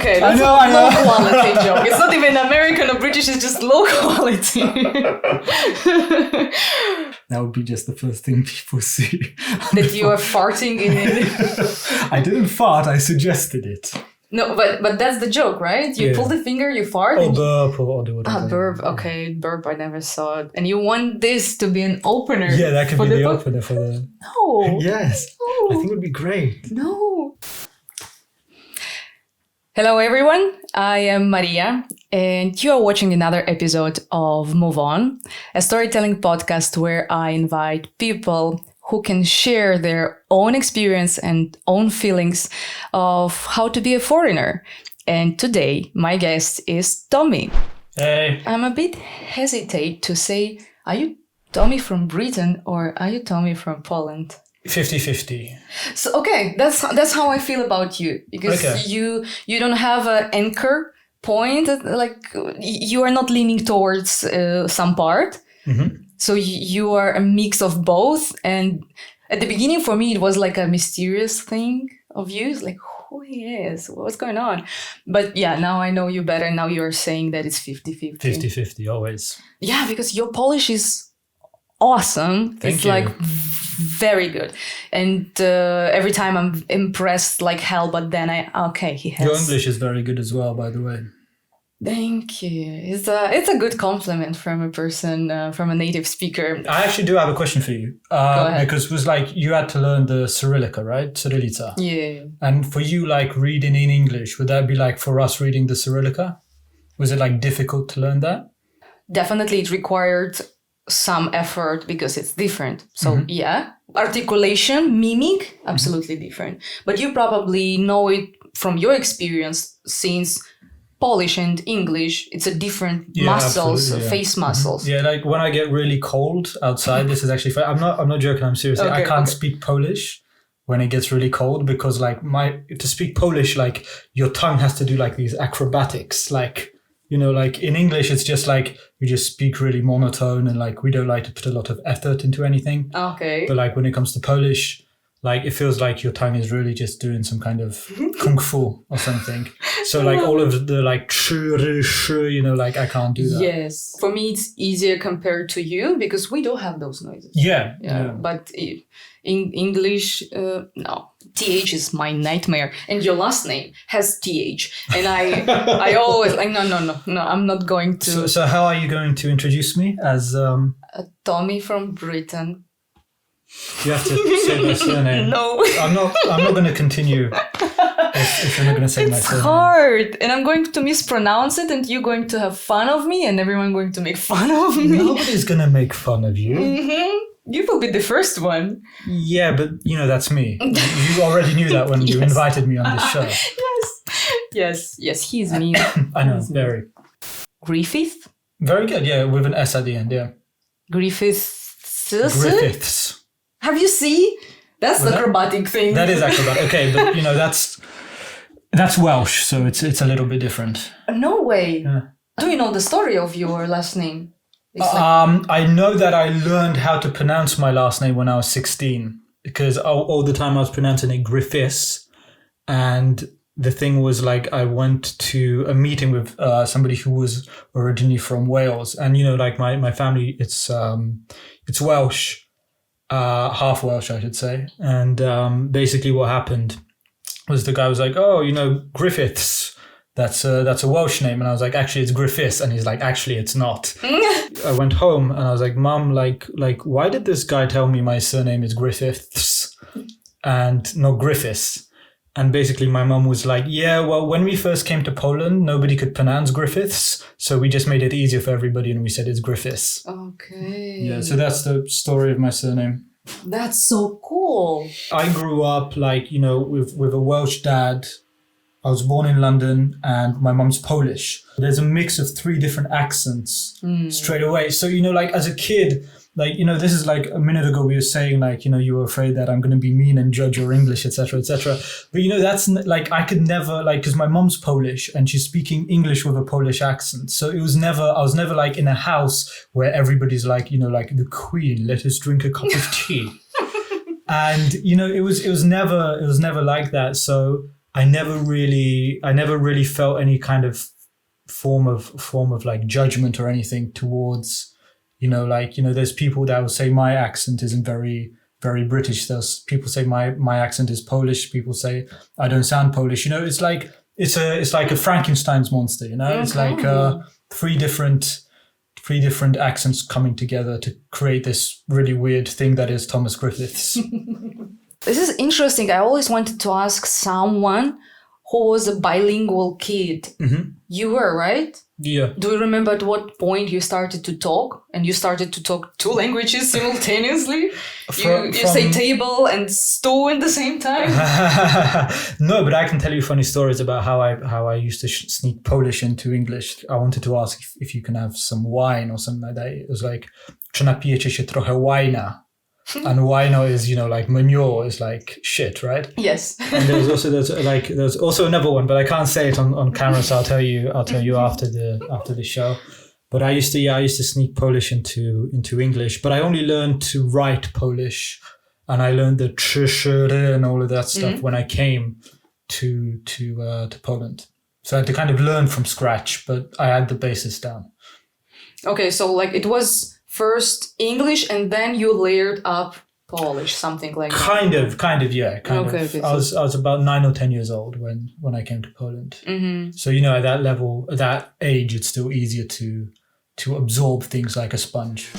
Okay, that's a low quality joke. It's not even American or British, it's just low quality. That would be just the first thing people see. That you are farting in it. I didn't fart, I suggested it. No, but that's the joke, right? You pull the finger, you fart. Or burp or do whatever. Burp. Okay, burp. I never saw it. And you want this to be an opener? Yeah, that could be the opener for the. No. Yes. No. I think it would be great. No. Hello, everyone. I am Maria, and you are watching another episode of MoveOn, a storytelling podcast where I invite people who can share their own experience and own feelings of how to be a foreigner. And today, my guest is Tommy. Hey. I'm a bit hesitate to say, are you Tommy from Britain or are you Tommy from Poland? 50-50. So, okay, that's how I feel about you. Because you don't have an anchor point, like you are not leaning towards some part. Mm-hmm. So you are a mix of both. And at the beginning, for me, it was like a mysterious thing of you. It's like, who he is? What's going on? But yeah, now I know you better. Now you're saying that it's 50-50. 50-50, always. Yeah, because your Polish is awesome. Thank you. Like very good. And every time I'm impressed like hell. But then he has... Your English is very good as well, by the way. Thank you. It's a good compliment from a person, from a native speaker. I actually do have a question for you. Go ahead. Because it was like you had to learn the Cyrillica, right? Cyrillica. Yeah. And for you, like reading in English, would that be like for us reading the Cyrillica? Was it like difficult to learn that? Definitely it required some effort because it's different. So yeah, articulation, mimic, absolutely different. But you probably know it from your experience since Polish and English, it's a different muscles, face muscles. Yeah, like when I get really cold outside, this is actually fun. I'm not joking, I'm serious. I can't speak Polish when it gets really cold because like to speak Polish, like your tongue has to do like these acrobatics. Like, you know, like in English, it's just like you just speak really monotone and like we don't like to put a lot of effort into anything. Okay. But like when it comes to Polish, like it feels like your tongue is really just doing some kind of kung fu or something. So like all of the like you know, like I can't do that. Yes. For me, it's easier compared to you because we do have those noises. Yeah. But in English, no. TH is my nightmare. And your last name has TH. And I always like, no, I'm not going to. So how are you going to introduce me as... Tommy from Britain. You have to say my surname. No. I'm not going to continue if you're not going to say my surname. It's hard. And I'm going to mispronounce it and you're going to have fun of me and everyone going to make fun of me. Nobody's going to make fun of you. Mm-hmm. You will be the first one. Yeah, but you know, that's me. You already knew that when you invited me on this show. Yes, he's me. I know, very. Griffiths? Very good, yeah, with an S at the end, yeah. Griffiths. Have you seen? That's the acrobatic thing. That is acrobatic. Okay, but you know that's Welsh, so it's a little bit different. No way. Yeah. Do you know the story of your last name? I know that I learned how to pronounce my last name when I was 16 because all the time I was pronouncing it Griffiths, and the thing was like I went to a meeting with somebody who was originally from Wales, and you know, like my family, it's Welsh. Half Welsh, I should say. And basically what happened was the guy was like, oh, you know, Griffiths, that's a Welsh name. And I was like, actually, it's Griffiths. And he's like, actually, it's not. I went home and I was like, Mom, like, why did this guy tell me my surname is Griffiths and not Griffiths? And basically my mom was like, yeah, well, when we first came to Poland, nobody could pronounce Griffiths. So we just made it easier for everybody and we said it's Griffiths. Okay. Yeah, so that's the story of my surname. That's so cool. I grew up like, you know, with a Welsh dad. I was born in London and my mom's Polish. There's a mix of 3 different accents straight away. So, you know, like as a kid, like, you know, this is like a minute ago we were saying like, you know, you were afraid that I'm going to be mean and judge your English, etc., etc. But, you know, that's like, I could never like, because my mom's Polish and she's speaking English with a Polish accent. So I was never like in a house where everybody's like, you know, like the Queen, let us drink a cup of tea. And, you know, it was never like that. So I never really felt any kind of form of like judgment or anything towards, there's people that will say my accent isn't very, very British. There's people say my accent is Polish. People say I don't sound Polish. It's like a Frankenstein's monster. Okay. It's like three different accents coming together to create this really weird thing that is Thomas Griffiths. This is interesting. I always wanted to ask someone who was a bilingual kid. Mm-hmm. You were, right? Yeah. Do you remember at what point you started to talk? And you started to talk two languages simultaneously? You say table and stool at the same time? No, but I can tell you funny stories about how I used to sneak Polish into English. I wanted to ask if you can have some wine or something like that. It was like, czy napijecie się trochę wina? And wino is, like manure is like shit, right? Yes. And there's also another one, but I can't say it on camera, so I'll tell you after the show. But I used to sneak Polish into English, but I only learned to write Polish, and I learned the trzy and all of that stuff when I came to Poland. So I had to kind of learn from scratch, but I had the basis down. Okay, so like it was first English and then you layered up Polish, something like that. Kind of, yeah. Okay, I was about 9 or 10 years old when I came to Poland. Mm-hmm. So, at that level, at that age, it's still easier to absorb things like a sponge.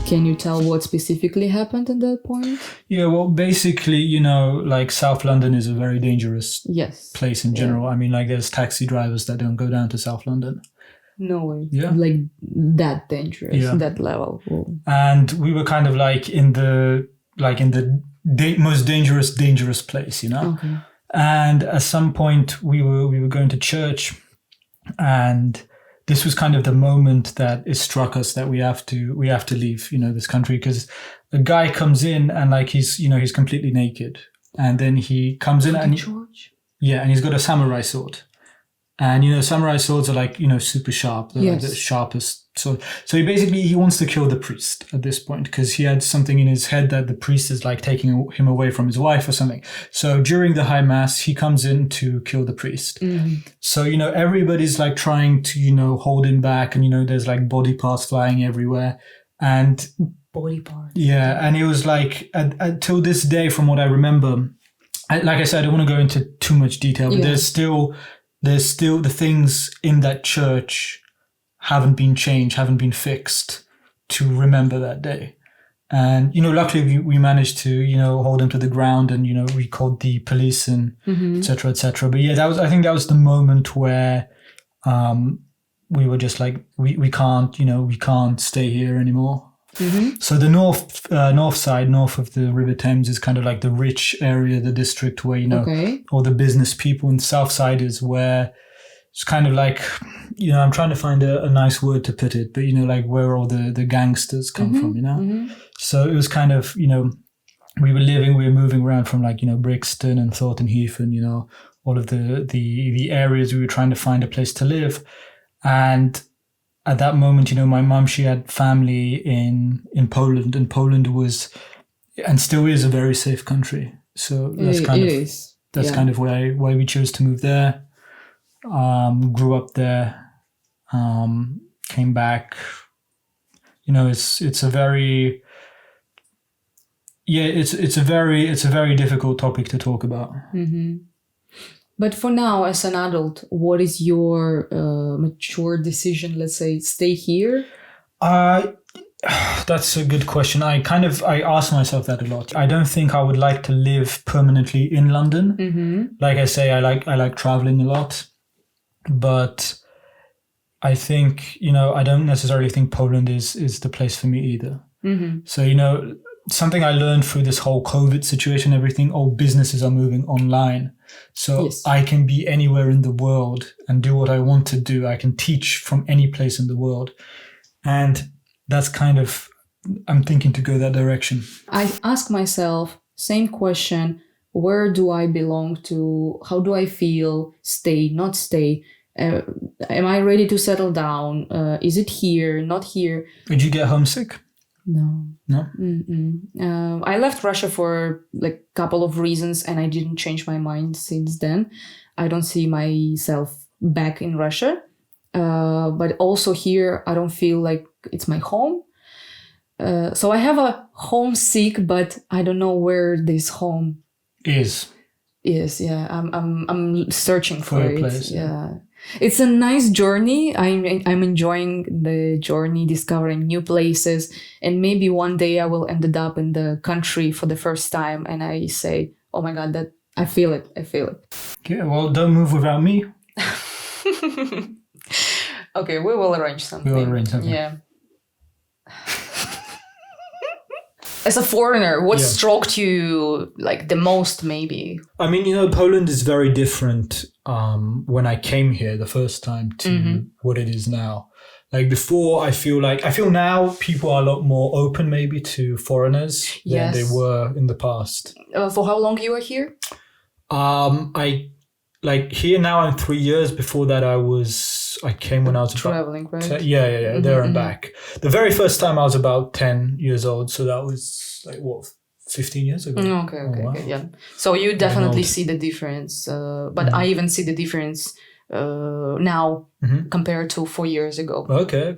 Can you tell what specifically happened at that point? Yeah, well, basically, like South London is a very dangerous place in general. Yeah. I mean, like there's taxi drivers that don't go down to South London. No way. Yeah. Like that dangerous, that level. Whoa. And we were kind of like in the most dangerous place, Okay. And at some point we were going to church, and this was kind of the moment that it struck us that we have to leave, this country, because a guy comes in and like he's completely naked, and then he comes in and and he's got a samurai sword. And, samurai swords are like, super sharp. They're like the sharpest sword. So he wants to kill the priest at this point because he had something in his head that the priest is like taking him away from his wife or something. So during the high mass, he comes in to kill the priest. Mm-hmm. So, everybody's like trying to, hold him back, and, there's like body parts flying everywhere. And body parts. Yeah. And it was like, until this day, from what I remember, like I said, I don't want to go into too much detail, but there's still the things in that church haven't been changed, haven't been fixed to remember that day. And, luckily we managed to, hold him to the ground and, we called the police and et cetera, et cetera. But yeah, I think that was the moment where, we were just like, we can't stay here anymore. Mm-hmm. So the north side, north of the River Thames, is kind of like the rich area, the district where, all the business people, and south side is where it's kind of like, I'm trying to find a nice word to put it, but, like where all the gangsters come from, Mm-hmm. So it was kind of, we were moving around from like, Brixton and Thornton Heath and, all of the areas we were trying to find a place to live. And at that moment, my mum, she had family in Poland, and Poland was and still is a very safe country. So that's kind of why we chose to move there. Grew up there, came back. It's a very difficult topic to talk about. Mm-hmm. But for now, as an adult, what is your mature decision? Let's say, stay here? That's a good question. I ask myself that a lot. I don't think I would like to live permanently in London. Mm-hmm. Like I say, I like traveling a lot, but I think, I don't necessarily think Poland is the place for me either. Mm-hmm. So, something I learned through this whole COVID situation, everything, all businesses are moving online. So I can be anywhere in the world and do what I want to do. I can teach from any place in the world. And that's kind of, I'm thinking to go that direction. I ask myself, same question, where do I belong to? How do I feel? Stay, not stay? Am I ready to settle down? Is it here, not here? Did you get homesick No? I left Russia for like a couple of reasons and I didn't change my mind since then. I don't see myself back in Russia. But also here, I don't feel like it's my home. So I have a homesick, but I don't know where this home is. Yeah, I'm searching for a it. Place, yeah. It's a nice journey. I'm enjoying the journey, discovering new places, and maybe one day I will end up in the country for the first time, and I say, "Oh my God, that I feel it. I feel it." Yeah, well, don't move without me. Okay, we will arrange something. Yeah. As a foreigner, what struck you like the most, maybe? I mean, Poland is very different when I came here the first time to what it is now. Like before, I feel now people are a lot more open maybe to foreigners than they were in the past. For how long you were here? Here now I'm 3 years. Before that I came when I was traveling, right? Yeah, there and back. The very first time I was about 10 years old, so that was like what, 15 years ago. Okay, yeah. So you definitely see the difference, but I even see the difference now compared to 4 years ago. Okay.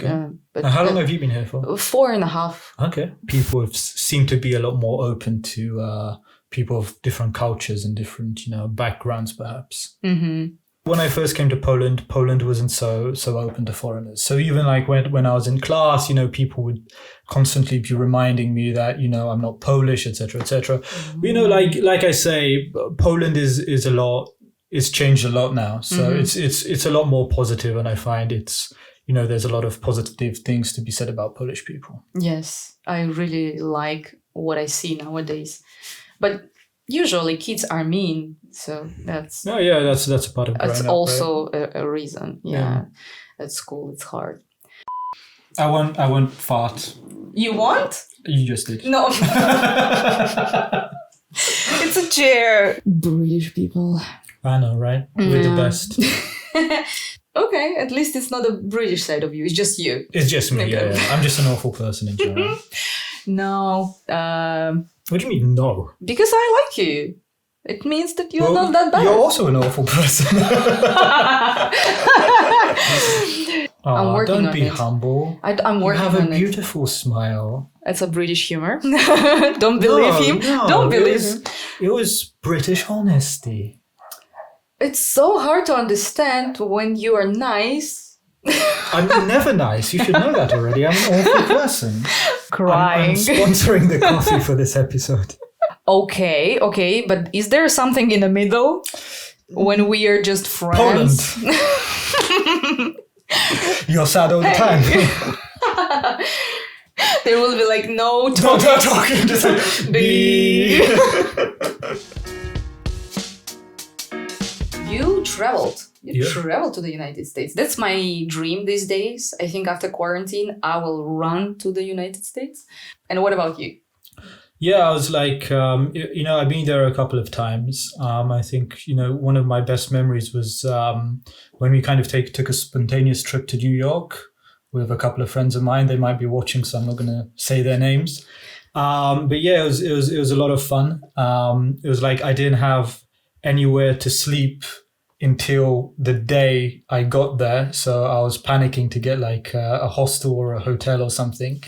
But how long have you been here for? 4.5. Okay. People seem to be a lot more open to people of different cultures and different, backgrounds, perhaps. When I first came to Poland wasn't so open to foreigners. So even like when I was in class, people would constantly be reminding me that, I'm not Polish, etc., etc. Like I say, Poland is it's changed a lot now. So it's a lot more positive, and I find it's, there's a lot of positive things to be said about Polish people. Yes, I really like what I see nowadays. But usually kids are mean, so that's... Oh, yeah, that's a part of growing up. That's also a reason, yeah. At school, it's hard. I won't fart. You want? You just did. No. It's a chair. British people. I know, right? We're the best. Okay, at least it's not a British side of you. It's just you. It's just me, yeah. I'm just an awful person in general. No. What do you mean, no? Because I like you. It means that you're not that bad. You're also an awful person. I'm working on it. Don't be humble. I'm working on it. You have a beautiful smile. It's a British humor. Don't believe him. No, Don't believe him. It was British honesty. It's so hard to understand when you are nice. I'm never nice. You should know that already. I'm an awful person. Crying. I'm sponsoring the coffee for this episode. Okay, but is there something in the middle when we are just friends? Poland. You're sad all the time. There will be like no talking. Just like, be. You traveled. You traveled to the United States. That's my dream these days. I think after quarantine, I will run to the United States. And what about you? Yeah, I was like, I've been there a couple of times. I think, one of my best memories was when we kind of took a spontaneous trip to New York with a couple of friends of mine. They might be watching, so I'm not going to say their names. But yeah, it was a lot of fun. It was like I didn't have anywhere to sleep until the day I got there. So I was panicking to get like a hostel or a hotel or something.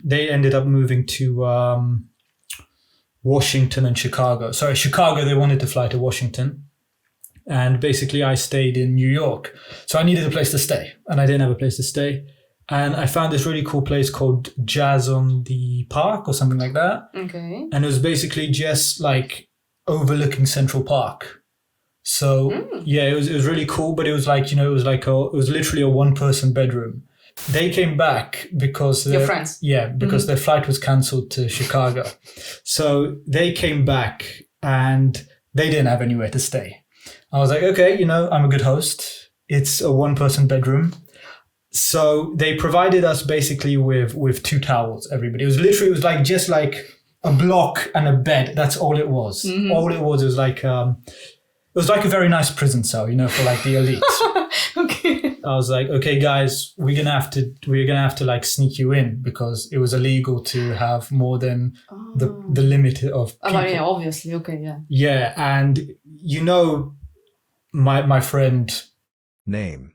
They ended up moving to Washington and Chicago. Sorry, Chicago, they wanted to fly to Washington. And basically I stayed in New York. So I needed a place to stay and I didn't have a place to stay. And I found this really cool place called Jazz on the Park or something like that. Okay. And it was basically just like overlooking Central Park. So yeah, it was really cool, but it was like, it was literally a one-person bedroom. They came back because your friends. Yeah, because their flight was cancelled to Chicago. So they came back and they didn't have anywhere to stay. I was like, okay, I'm a good host. It's a one-person bedroom. So they provided us basically with 2 towels, everybody. It was like just like a block and a bed. That's all it was. All it was like was like a very nice prison cell, for like the elite. Okay. I was like, okay, guys, we're gonna have to like sneak you in because it was illegal to have more than the limit of people. Oh, yeah, obviously. Okay, yeah. Yeah, and my friend Name.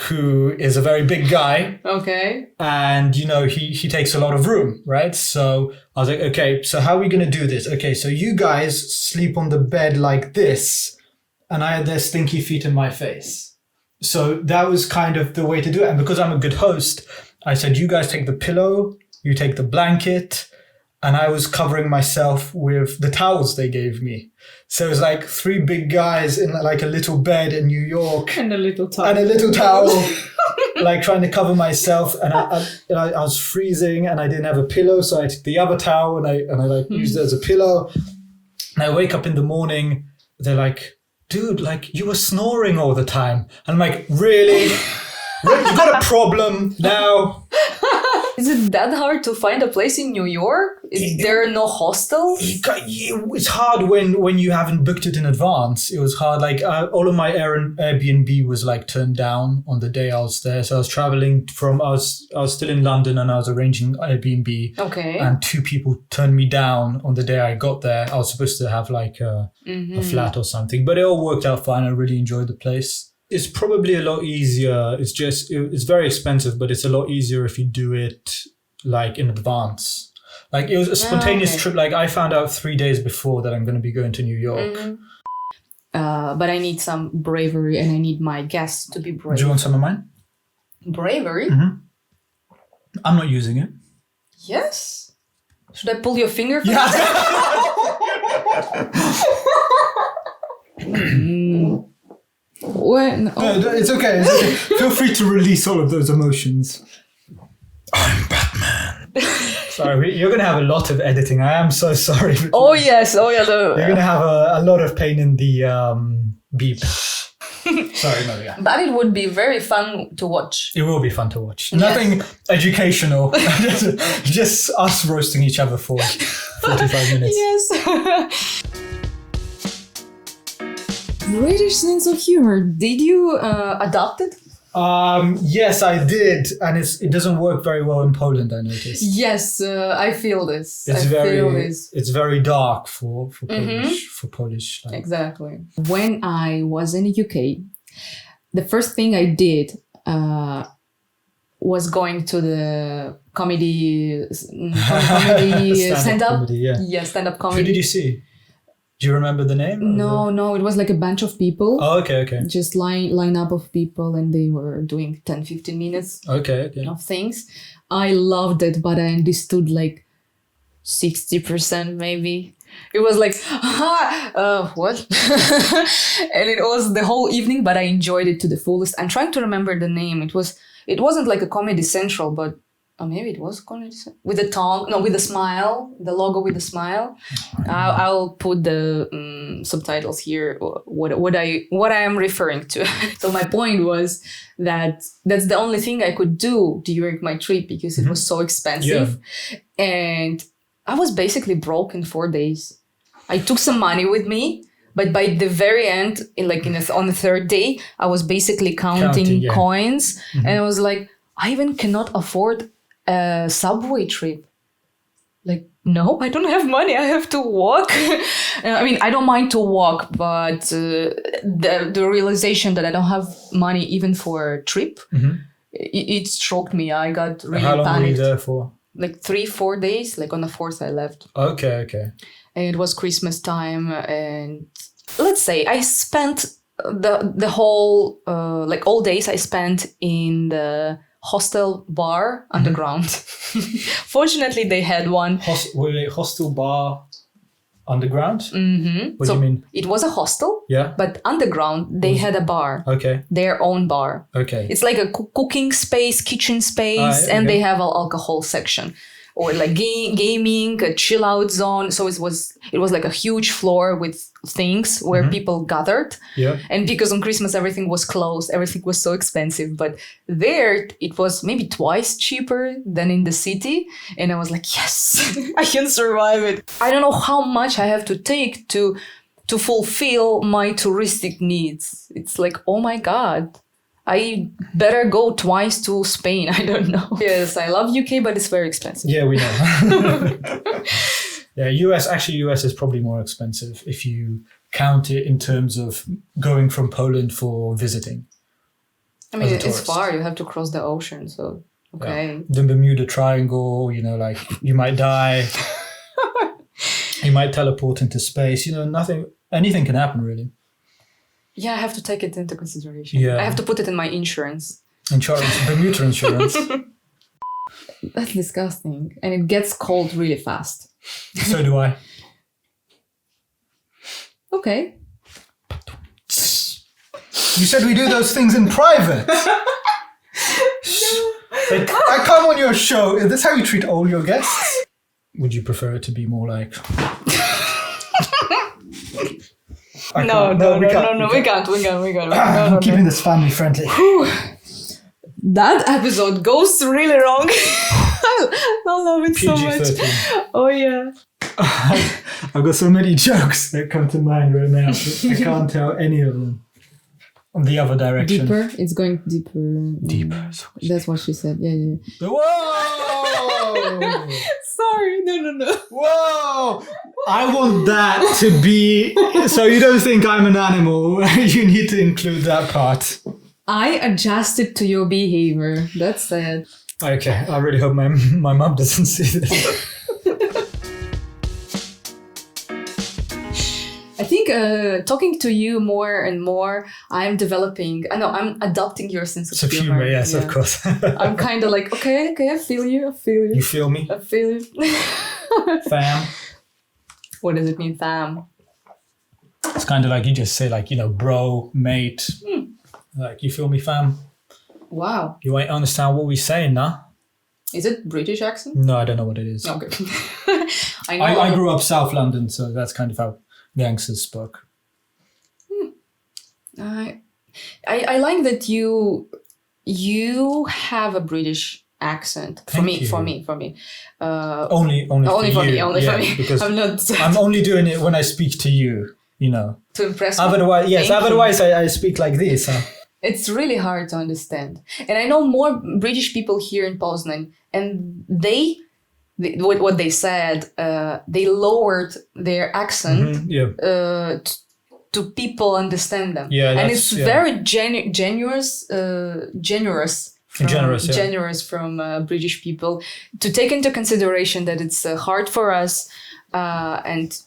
who is a very big guy. Okay. And, he takes a lot of room, right? So I was like, okay, so how are we going to do this? Okay, so you guys sleep on the bed like this, and I had their stinky feet in my face. So that was kind of the way to do it. And because I'm a good host, I said, you guys take the pillow, you take the blanket, and I was covering myself with the towels they gave me. So it was like 3 big guys in like a little bed in New York. And a little towel. And a little towel, like trying to cover myself. And I was freezing and I didn't have a pillow. So I took the other towel and I like used it as a pillow. And I wake up in the morning. They're like, dude, like you were snoring all the time. And I'm like, really? Really? You got a problem now? Is it that hard to find a place in New York? Is there no hostels? It's hard when you haven't booked it in advance. It was hard. Like all of my Airbnb was like turned down on the day I was there. So I was traveling I was still in London and I was arranging Airbnb. Okay. And 2 people turned me down on the day I got there. I was supposed to have like a flat or something, but it all worked out fine. I really enjoyed the place. It's probably a lot easier. It's very expensive, but it's a lot easier if you do it like in advance. Like it was a spontaneous trip. Like I found out 3 days before that I'm going to be going to New York. But I need some bravery and I need my guests to be brave. Do you want some of mine? Bravery? Mm-hmm. I'm not using it. Yes. Should I pull your finger? Yeah. No, it's okay. It's okay. Feel free to release all of those emotions. I'm Batman. Sorry, you're going to have a lot of editing. I am so sorry. Oh, yes. Oh, yeah. You're going to have a lot of pain in the beep. Sorry, no, yeah. But it would be very fun to watch. It will be fun to watch. Nothing educational. just us roasting each other for 45 minutes. Yes. British sense of humor. Did you adopt it? Yes, I did, and it doesn't work very well in Poland. I noticed. Yes, I feel this. It's very dark for Polish. Like. Exactly. When I was in the UK, the first thing I did was going to the comedy stand-up. Comedy, yeah. Yeah, stand-up comedy. Who did you see? Do you remember the name? No, it was like a bunch of people. Oh, okay. Just line up of people and they were doing 10-15 minutes of things. I loved it, but I understood like 60% maybe. It was like, what? And it was the whole evening, but I enjoyed it to the fullest. I'm trying to remember the name. It wasn't like a Comedy Central, but maybe it was Comedy Central. With the smile, the logo with the smile. I'll put the subtitles here. What I am referring to. So my point was that that's the only thing I could do during my trip because it was so expensive, and I was basically broke in 4 days. I took some money with me, but by the very end, on the 3rd day, I was basically counting coins, and I was like, I even cannot afford a subway trip. Like, no, I don't have money. I have to walk. I mean, I don't mind to walk, but the realization that I don't have money even for a trip, it struck me. I got really panicked. How long were you there for? Like 3-4 days. Like on the 4th, I left. Okay. And it was Christmas time, and let's say I spent the whole all days I spent in the hostel bar underground. Fortunately, they had one. Hostel bar underground? Mm-hmm. What do you mean? It was a hostel, yeah, but underground they had a bar. Okay. Their own bar. Okay. It's like a cooking space, kitchen space, and they have an alcohol section. Or like gaming, a chill out zone. So it was like a huge floor with things where people gathered. Yeah. And because on Christmas everything was closed, everything was so expensive. But there it was maybe twice cheaper than in the city. And I was like, yes, I can survive it. I don't know how much I have to take to to fulfill my touristic needs. It's like, oh my God, I better go twice to Spain. I don't know. Yes, I love UK, but it's very expensive. Yeah, we know. Yeah, US is probably more expensive if you count it in terms of going from Poland for visiting. I mean, it's far. You have to cross the ocean, so okay. Yeah. The Bermuda Triangle, you know, like you might die. You might teleport into space. You know, anything can happen, really. Yeah, I have to take it into consideration. Yeah. I have to put it in my insurance. Bermuda insurance. That's disgusting. And it gets cold really fast. So do I. Okay. You said we do those things in private. I come on your show. Is this how you treat all your guests? Would you prefer it to be more like... No, we can't. I'm keeping this family friendly. That episode goes really wrong. I love it so much. Oh yeah. I've got so many jokes that come to mind right now. I can't tell any of them. On the other direction. Deeper? It's going deeper. Deeper. That's what she said. Yeah. Whoa! Sorry. No. Whoa! I want that to be... So you don't think I'm an animal. You need to include that part. I adjusted to your behavior. That's it. Okay. I really hope my mum doesn't see this. I think talking to you more and more, I'm adopting your sense of humor. Yes, yeah. Of course. I'm kind of like, okay, I feel you. You feel me? I feel you. Fam. What does it mean, fam? It's kind of like you just say like, you know, bro, mate. Like, you feel me, fam? Wow. You ain't understand what we saying, nah? Is it British accent? No, I don't know what it is. Okay. I grew up South London, so that's kind of how gangsters spoke. I like that you have a British accent. For me. Only for me. Because I'm only doing it when I speak to you, you know. To impress me. Otherwise I speak like this. Huh? It's really hard to understand. And I know more British people here in Poznan, and what they said, they lowered their accent to people understand them. Yeah, and it's very generous from British people to take into consideration that it's hard for us and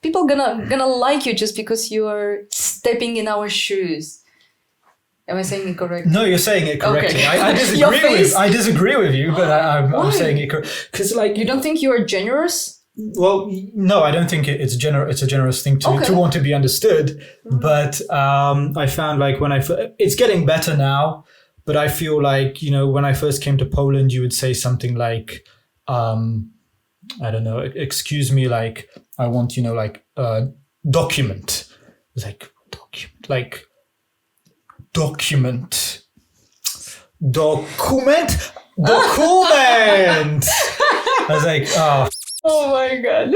people gonna like you just because you are stepping in our shoes. Am I saying it correctly? No, you're saying it correctly. Okay. I disagree with you, but I'm saying it correctly. Because like you don't think you are generous? Well, no, I don't think it's a generous thing to want to be understood. But I found like it's getting better now. But I feel like, you know, when I first came to Poland, you would say something like, I don't know, excuse me, like I want, you know, like document. It's like document. I was like, oh my God.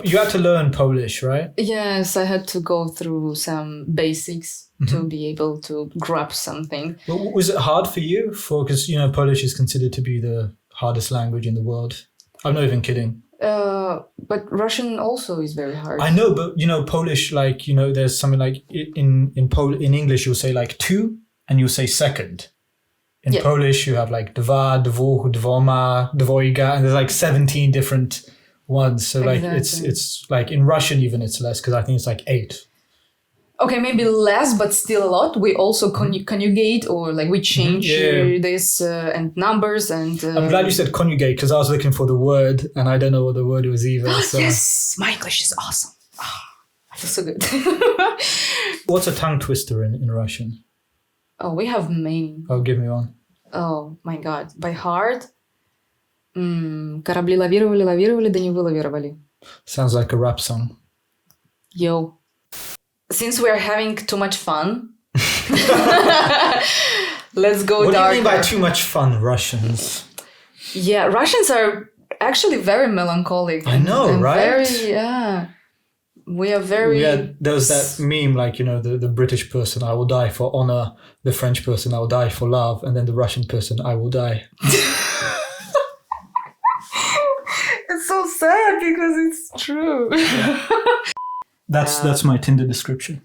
You had to learn Polish, right? Yes, I had to go through some basics to be able to grasp something. Was it hard for you? Because, you know, Polish is considered to be the hardest language in the world. I'm not even kidding. But Russian also is very hard. I know, but, you know, Polish, like, you know, there's something like in English, you'll say like two and you'll say second. In Polish, you have like dwa, dwóch, dwoma, dwojga, and there's like 17 different ones. So like it's like in Russian even it's less because I think it's like 8. Okay, maybe less, but still a lot. We also conjugate or like we change this and numbers and... I'm glad you said conjugate because I was looking for the word and I don't know what the word was either. So. Yes, my English is awesome. Oh, I feel so good. What's a tongue twister in Russian? Oh, we have many. Oh, give me one. Oh my God. By heart. Корабли лавировали, да не вылавировали. Sounds like a rap song. Yo. Since we are having too much fun, let's go darker. What do you mean by too much fun, Russians? Yeah, Russians are actually very melancholic. I know, right? We are very... There was that meme, like, you know, the British person, I will die for honor. The French person, I will die for love. And then the Russian person, I will die. It's so sad because it's true. That's my Tinder description.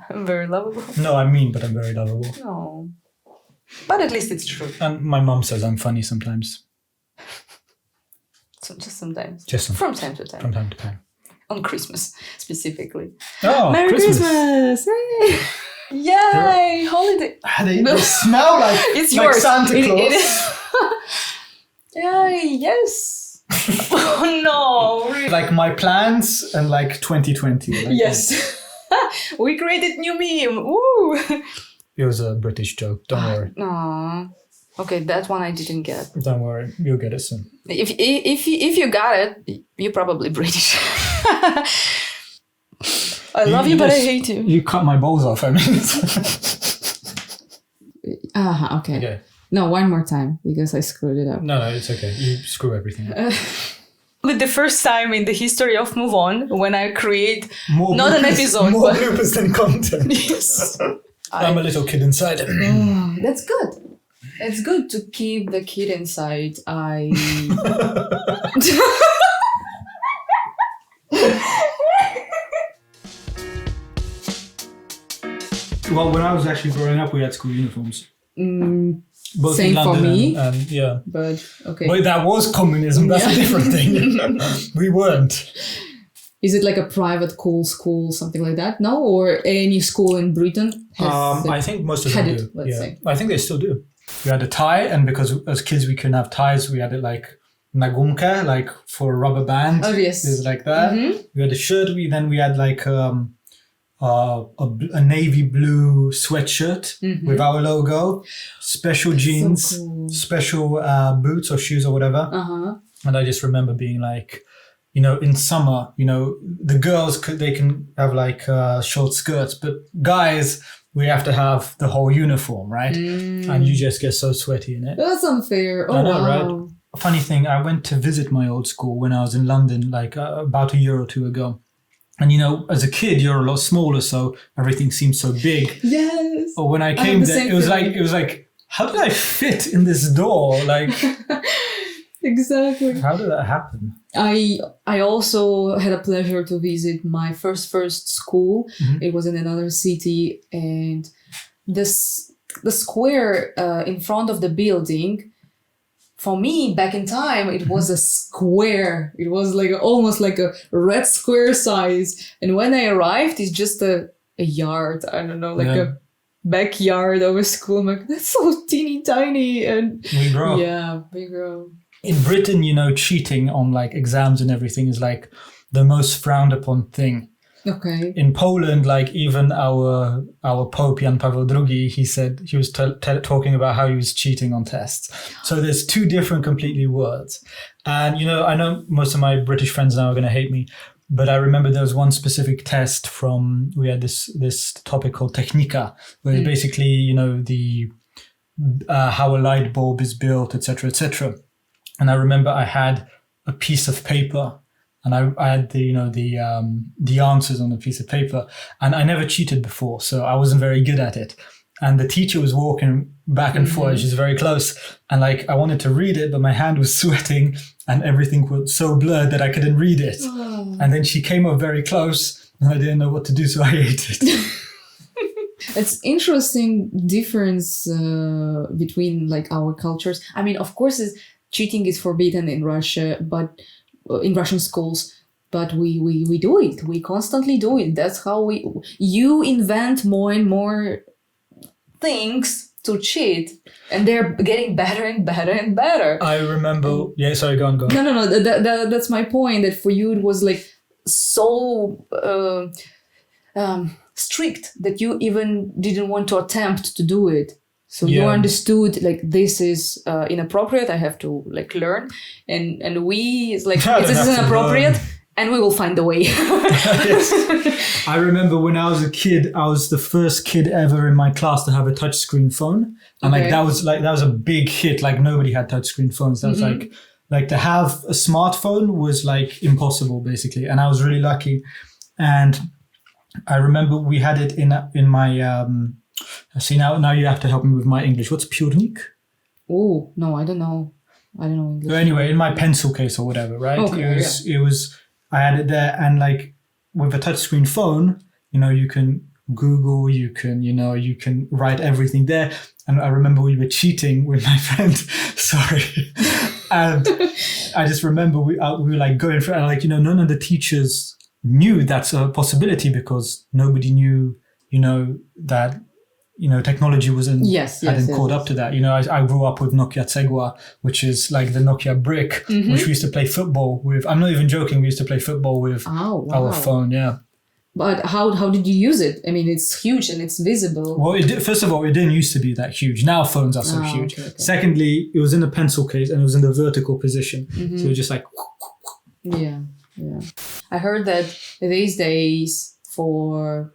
I'm very lovable. No, I mean, but I'm very lovable. No. But at least it's true. And my mom says I'm funny sometimes. So just sometimes. From time to time. From time to time. On Christmas, specifically. Oh, Merry Christmas! Yay! Yay! Holiday! They smell like, it's like yours. Santa Claus. Yay! Yes! Oh no! Really? Like my plans and like 2020. Like yes. We created new meme. Woo! It was a British joke. Don't worry. Aww. Okay, that one I didn't get. Don't worry, you'll get it soon. If you got it, you're probably British. I love you, but I hate you. You cut my balls off, I mean. Okay. No, one more time, because I screwed it up. No, it's okay. You screw everything up. With the first time in the history of MoveOn, when I create more not bloopers, an episode, more but bloopers than content. Yes. I'm a little kid inside. That's good. It's good to keep the kid inside. Well, when I was actually growing up, we had school uniforms. Both Same in London for me. And yeah. But okay. But that was communism. That's a different thing. We weren't. Is it like a private school, something like that? No, or any school in Britain? I think most of them do. Let's say. I think they still do. We had a tie, and because as kids we couldn't have ties, we had it like nagumka, like for a rubber band. Oh yes, it was like that. Mm-hmm. We had a shirt. We had like a navy blue sweatshirt with our logo, special jeans, so cool. Special boots or shoes or whatever. And I just remember being like, you know, in summer, you know, the girls they can have like short skirts, but guys, we have to have the whole uniform, right? And you just get so sweaty in it. That's unfair. Oh, I know, wow. right? Funny thing, I went to visit my old school when I was in London, like about a year or two ago. And, you know, as a kid, you're a lot smaller, so everything seems so big. Yes. But when I came there, it was like, how did I fit in this door? Like, exactly. How did that happen? I also had a pleasure to visit my first school. It was in another city, and the square in front of the building, for me back in time, it was a square. It was like almost like a red square size. And when I arrived, it's just a yard. I don't know, like a backyard of a school. I'm like, that's so teeny tiny. And we grow. Yeah, we grow. In Britain, you know, cheating on like exams and everything is like the most frowned upon thing. Okay. In Poland, like even our Pope Jan Paweł II, he said he was talking about how he was cheating on tests. So there's two different completely words. And, you know, I know most of my British friends now are going to hate me, but I remember there was one specific test we had this topic called Technica, where it's basically, you know, the how a light bulb is built, etc., etc. And I remember I had a piece of paper, and I had the answers on a piece of paper, and I never cheated before, so I wasn't very good at it. And the teacher was walking back and forth; she's very close, and like I wanted to read it, but my hand was sweating, and everything was so blurred that I couldn't read it. Oh. And then she came up very close, and I didn't know what to do, so I ate it. It's interesting difference between like our cultures. I mean, of course, cheating is forbidden in Russia, but in Russian schools, but we do it. We constantly do it. That's how you invent more and more things to cheat, and they're getting better and better and better. I remember. Yeah, sorry, go on. No. That's my point. That for you it was like so strict that you even didn't want to attempt to do it. So you understood like this is inappropriate. I have to like learn, and we like this is inappropriate, and we will find a way. Yes. I remember when I was a kid, I was the first kid ever in my class to have a touchscreen phone, and like that was a big hit. Like nobody had touchscreen phones. That was like like to have a smartphone was like impossible basically. And I was really lucky. And I remember we had it in my, see now you have to help me with my English. What's piórnik? Oh, no, I don't know. I don't know English. So anyway, in my pencil case or whatever, right? Okay, it was, I had it there, and like with a touchscreen phone, you can Google, you can write everything there. And I remember we were cheating with my friend, sorry. And I just remember we were like going for, and like, none of the teachers knew that's a possibility because nobody knew, that, technology hadn't caught up to that. I grew up with Nokia Cegła, which is like the Nokia brick, which we used to play football with. I'm not even joking. We used to play football with our phone. Yeah. But how did you use it? I mean, it's huge and it's visible. Well, first of all, it didn't used to be that huge. Now phones are so huge. Okay. Secondly, it was in a pencil case and it was in the vertical position. So it was just like... Yeah. I heard that these days for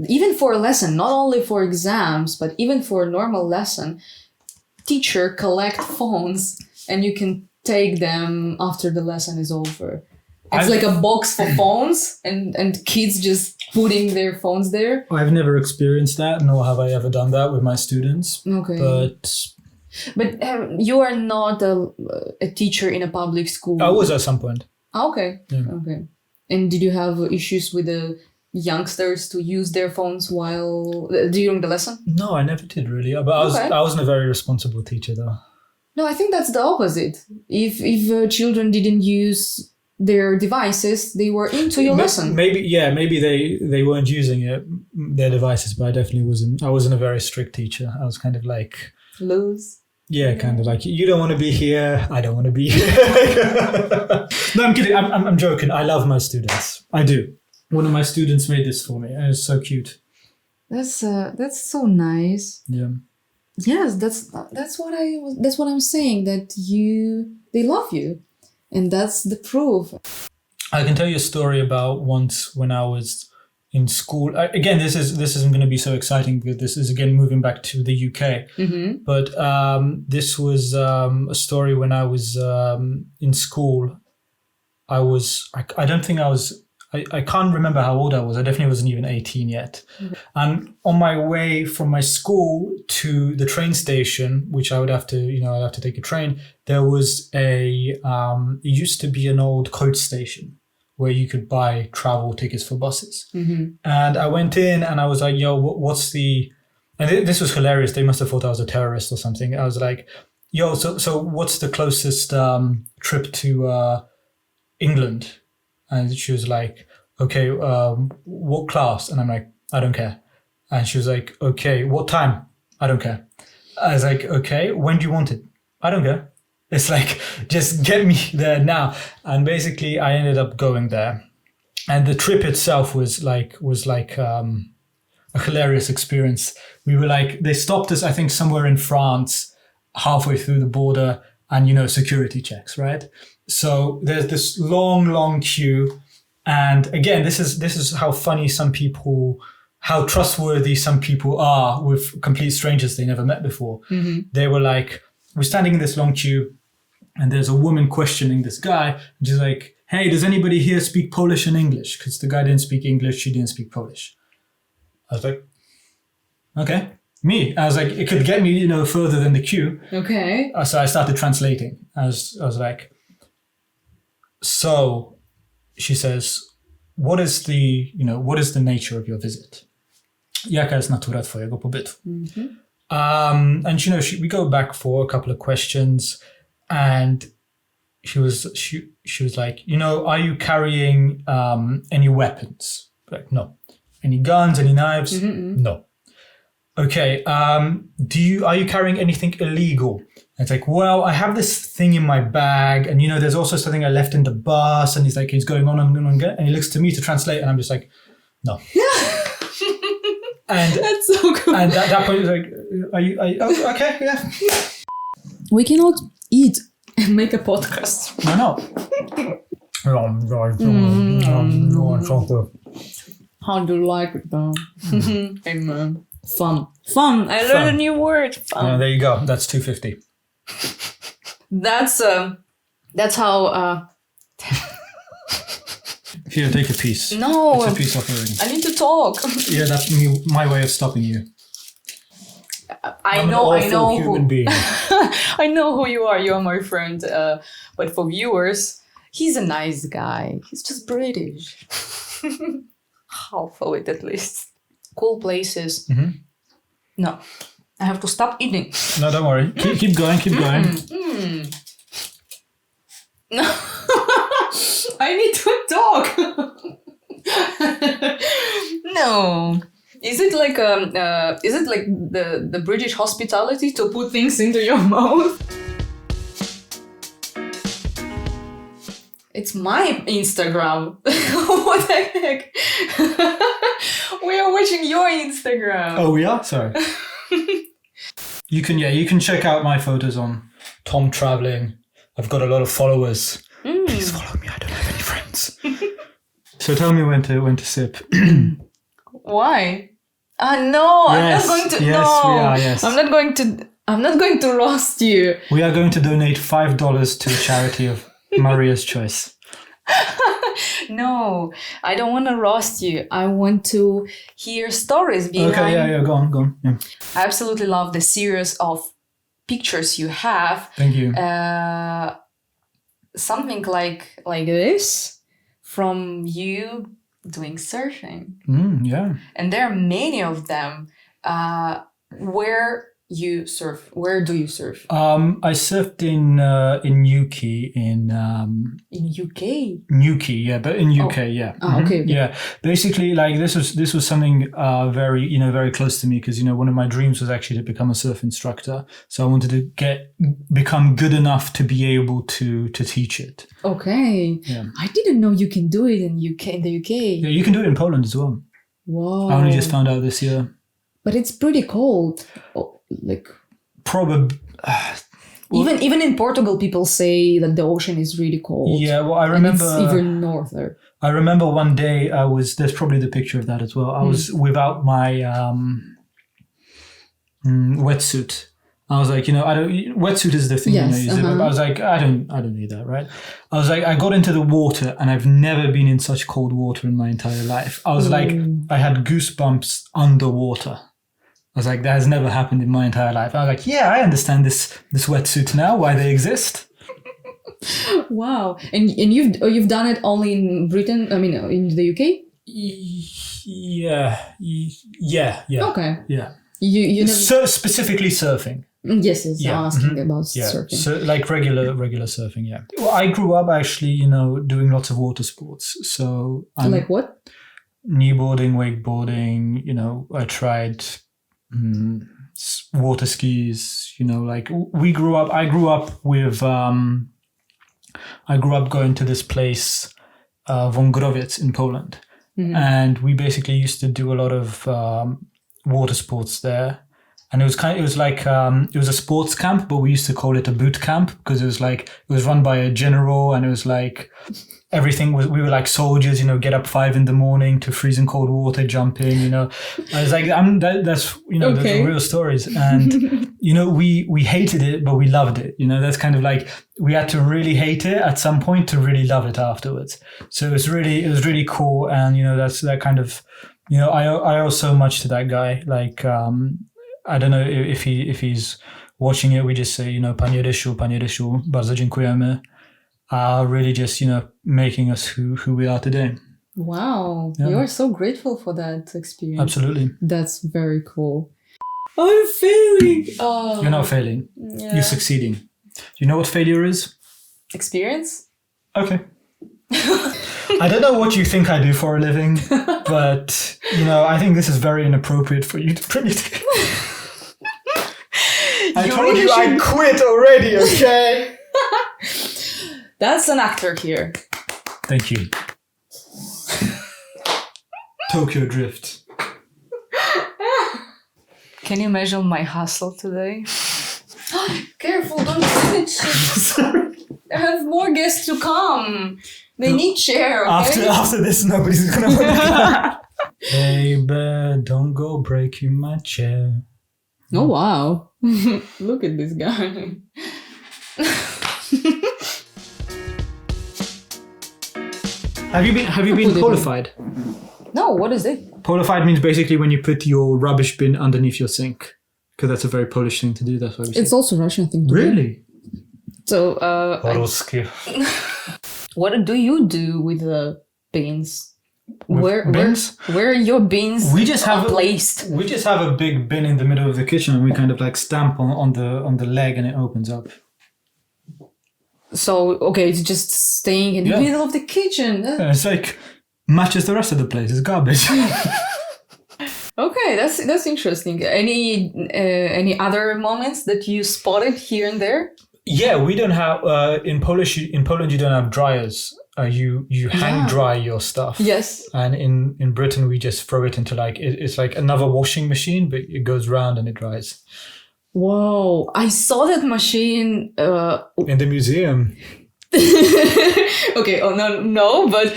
even for a lesson, not only for exams, but even for a normal lesson, teacher collect phones and you can take them after the lesson is over. It's like a box for phones and kids just putting their phones there. I've never experienced that, nor have I ever done that with my students. Okay. But you are not a teacher in a public school. I was at some point. Okay. Yeah. Okay. And did you have issues with the youngsters to use their phones during the lesson? No, I never did really. But I wasn't a very responsible teacher though. No, I think that's the opposite. If children didn't use their devices, they were into your lesson. Maybe they weren't using their devices, but I definitely wasn't. I wasn't a very strict teacher. I was kind of like loose. Yeah, kind of like, you don't want to be here, I don't want to be here. No, I'm kidding. I'm joking. I love my students. I do. One of my students made this for me, and it's so cute. That's so nice. Yeah. Yes, that's what I'm saying, that they love you. And that's the proof. I can tell you a story about once when I was in school. Again, this isn't going to be so exciting because this is again moving back to the UK. Mm-hmm. But this was a story when I was in school. I can't remember how old I was. I definitely wasn't even 18 yet. Mm-hmm. And on my way from my school to the train station, which I would have to, I'd have to take a train, there was it used to be an old coach station where you could buy travel tickets for buses. Mm-hmm. And I went in and I was like, yo, what's the... And this was hilarious. They must have thought I was a terrorist or something. I was like, yo, so what's the closest trip to England? And she was like, okay, what class? And I'm like, I don't care. And she was like, okay, what time? I don't care. I was like, okay, when do you want it? I don't care. It's like, just get me there now. And basically I ended up going there. And the trip itself was like a hilarious experience. We were like, they stopped us, I think, somewhere in France, halfway through the border, and, security checks, right? So there's this long queue. And again, this is how funny how trustworthy some people are with complete strangers they never met before. Mm-hmm. They were like, we're standing in this long queue and there's a woman questioning this guy. And she's like, hey, does anybody here speak Polish and English? Because the guy didn't speak English, she didn't speak Polish. I was like, okay, me. I was like, it could get me, further than the queue. Okay. So I started translating. I was like, so she says, what is the nature of your visit? Jaka jest natura twojego pobytu? Mm-hmm. And we go back for a couple of questions, and she was like, are you carrying any weapons? Like, no. Any guns? Any knives? Mm-hmm. No. Okay. Are you carrying anything illegal? And it's like, well, I have this thing in my bag, and there's also something I left in the bus. And he's like, he's going on and he looks to me to translate, and I'm just like, no. And that's so cool. And at that point, he's like, are you okay? Yeah. We cannot eat and make a podcast. No. How do you like it though? Amen. Fun. I learned a new word. Fun. Yeah, there you go. That's 250. That's how. Here, take a piece. No, it's a peace offering. I need to talk. Yeah, that's my way of stopping you. I I'm know an awful human who. being. I know who you are. You are my friend. But for viewers, he's a nice guy. He's just British. Half of it, at least. Cool places. Mm-hmm. No, I have to stop eating. No, don't worry. Keep going. No, I need to talk. No. Is it like the British hospitality to put things into your mouth? It's my Instagram. What the heck? We are watching your Instagram. Oh, we are? Sorry. You can check out my photos on Tom Traveling. I've got a lot of followers. Please follow me. I don't have any friends. So tell me when to sip. Why? No, Yes, I'm not going to. yes, no, we are, yes. I'm not going to roast you. We are going to donate $5 to a charity of Maria's choice. No, I don't want to roast you. I want to hear stories behind. Okay, yeah, go on. Yeah. I absolutely love the series of pictures you have. Thank you. Something like this from you doing surfing. Yeah. And there are many of them. Where you surf? Where do you surf? I surfed in Newquay in UK. Newquay, yeah, but in UK, yeah. Oh, okay. Yeah, basically, like this was something very close to me because one of my dreams was actually to become a surf instructor. So I wanted to become good enough to be able to teach it. Okay. Yeah. I didn't know you can do it in the UK. Yeah, you can do it in Poland as well. Wow. I only just found out this year. But it's pretty cold. Probably. Even in Portugal, people say that the ocean is really cold. Yeah, well, I remember. And it's even norther. I remember one day there's probably the picture of that as well. I was without my wetsuit. I was like, wetsuit is the thing, Yes, I was like, I don't need that, right? I was like, I got into the water and I've never been in such cold water in my entire life. I was like, I had goosebumps underwater. I was like, that has never happened in my entire life. I was like, yeah, I understand this wetsuit now, why they exist. Wow. And you've done it only in Britain, I mean, in the UK? Yeah. Okay. Yeah. You never... specifically surfing. Yes, I'm asking about surfing. So like regular surfing, yeah. Well, I grew up actually, doing lots of water sports. So like what? Kneeboarding, wakeboarding, I tried water skis, like I grew up going to this place, Wągrowiec in Poland. And we basically used to do a lot of water sports there. And it was a sports camp, but we used to call it a boot camp because it was run by a general, and it was like we were like soldiers, get up 5 a.m. to freezing cold water, jump in, I was like, that's those are real stories. And, we hated it, but we loved it. That's kind of like, we had to really hate it at some point to really love it afterwards. So it was really cool. And, that's that kind of, I owe so much to that guy. Like, I don't know if he's watching it. We just say, Panie Ryszu, bardzo dziękujemy. Really just, making us who we are today. Wow. Yeah. You are so grateful for that experience. Absolutely. That's very cool. I'm failing. Oh. You're not failing. Yeah. You're succeeding. Do you know what failure is? Experience. Okay. I don't know what you think I do for a living, but, I think this is very inappropriate for you to bring it. I told you I quit already, okay? That's an actor here. Thank you. Tokyo Drift. Can you measure my hustle today? Careful, don't touch it. Sorry. I have more guests to come. They need chair, okay? After this, nobody's gonna want to come. Baby, don't go breaking my chair. Oh, wow. Look at this guy. Have you been Polified? No, what is it? Polified means basically when you put your rubbish bin underneath your sink. Because that's a very Polish thing to do. That's why we say. It's also Russian thing to do. Really? So, what do you do with the beans? Where are your beans placed? We just have a big bin in the middle of the kitchen, and we kind of like stamp on the leg, and it opens up. So it's just staying in the middle of the kitchen. Yeah, it's like matches the rest of the place. It's garbage. Okay, that's interesting. Any other moments that you spotted here and there? Yeah, we don't have in Poland you don't have dryers. You hang dry your stuff. Yes. And in Britain we just throw it into like it's like another washing machine, but it goes round and it dries. Whoa! I saw that machine in the museum. Okay. Oh no, but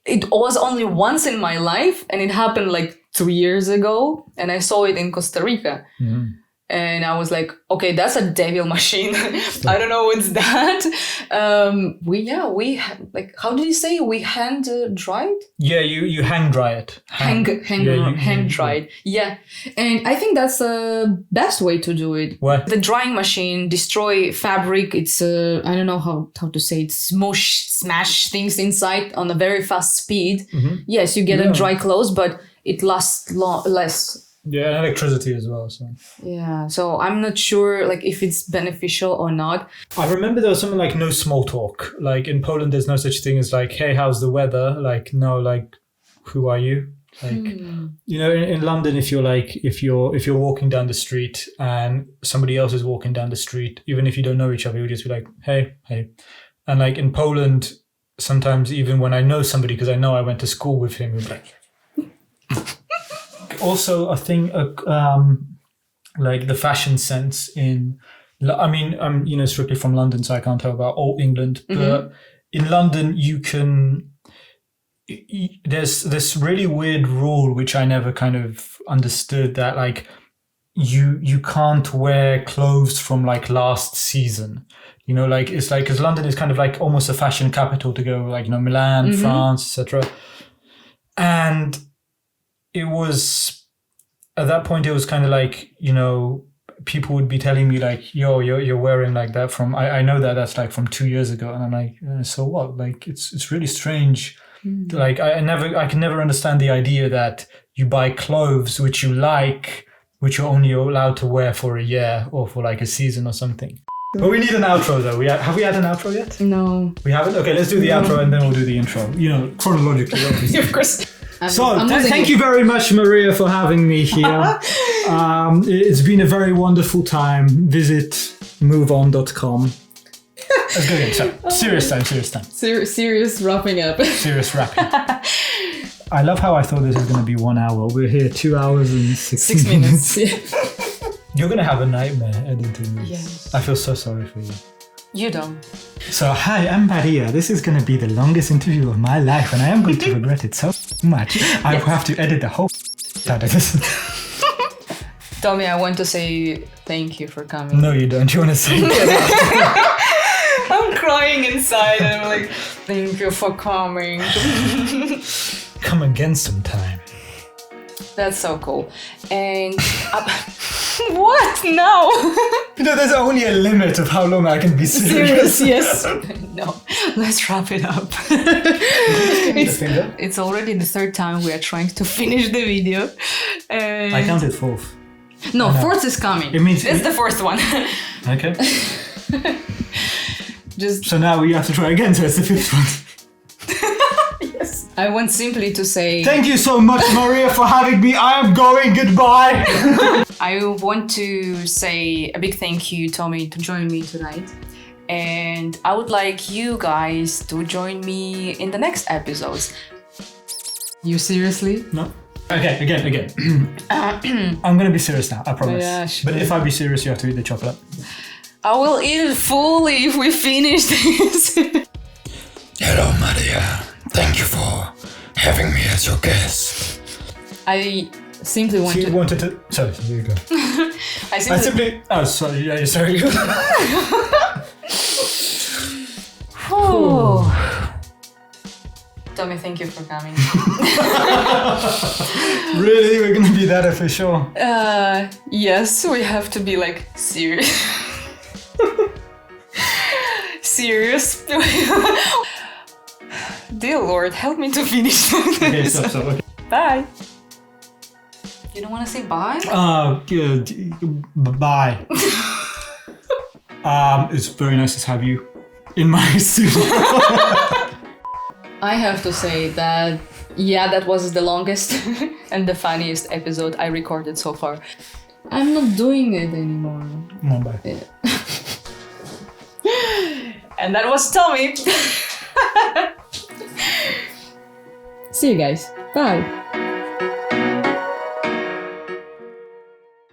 it was only once in my life, and it happened like 2 years ago, and I saw it in Costa Rica. Mm-hmm. And I was like, okay, that's a devil machine. I don't know what's that. We how did you say we hand dried? Yeah, you hang dry it. Hang dried. Yeah, and I think that's the best way to do it. What? The drying machine destroy fabric. It's I don't know how to say it. Smash things inside on a very fast speed. Mm-hmm. Yes, you get a dry clothes, but it lasts less. Yeah, and electricity as well. So yeah, so I'm not sure like if it's beneficial or not. I remember there was something like no small talk. Like in Poland, there's no such thing as like, hey, how's the weather? Like no, like who are you? Like you know, in London, if you're walking down the street and somebody else is walking down the street, even if you don't know each other, you'll just be like, hey. And like in Poland, sometimes even when I know somebody because I know I went to school with him, you're like. Also, a thing like the fashion sense I'm strictly from London, so I can't tell about all England. But in London, there's this really weird rule which I never kind of understood that like you can't wear clothes from like last season. You know, like it's like because London is kind of like almost a fashion capital to go like Milan, France, etc. And it was at that point it was kind of like people would be telling me like you're wearing like that from I know that's like from 2 years ago, and I'm like so what, like it's really strange. Like I can never understand the idea that you buy clothes which you like which you're only allowed to wear for a year or for like a season or something. But we need an outro though. Have we had an outro yet? No, we haven't. Okay, let's do the outro and then we'll do the intro, chronologically obviously. Of course. Thank you very much, Maria, for having me here. It's been a very wonderful time. Visit MoveOn.com. Let's go again. So, serious time. Serious wrapping up. Serious wrapping. I love how I thought this was going to be 1 hour. We're here 2 hours and 6 minutes. Yeah. You're going to have a nightmare editing this. Yes. I feel so sorry for you. You don't. So, hi, I'm Maria. This is going to be the longest interview of my life, and I am going to regret it so much. I will have to edit the whole out of this. Tommy, I want to say thank you for coming. No, you don't. You want to say I'm crying inside, and I'm like, thank you for coming. Come again sometime. That's so cool. And what now? There's only a limit of how long I can be serious. Yes. No, let's wrap it up. It's already the third time we are trying to finish the video. I counted fourth. No, fourth is coming. It's the first one. Okay. So now we have to try again, so it's the fifth one. Yes. I want simply to say... Thank you so much, Maria, for having me. I am going. Goodbye. I want to say a big thank you, Tommy, to join me tonight. And I would like you guys to join me in the next episodes. You seriously? No. Okay, again. I'm going to be serious now, I promise. Yeah, sure. But if I be serious, you have to eat the chocolate. I will eat it fully if we finish this. Hello, Maria. Thank you for having me as your guest. I simply wanted... She wanted to... Sorry, here you go. I simply... Oh, sorry. Yeah, sorry. Tommy, thank you for coming. Really? We're gonna be that official? Yes, we have to be like serious. Serious. Dear Lord, help me to finish. Okay, stop. Okay. Bye. You don't want to say bye? Bye. It's very nice to have you in my studio. I have to say that, yeah, that was the longest and the funniest episode I recorded so far. I'm not doing it anymore. No, bye. Yeah. And that was Tommy. See you guys. Bye.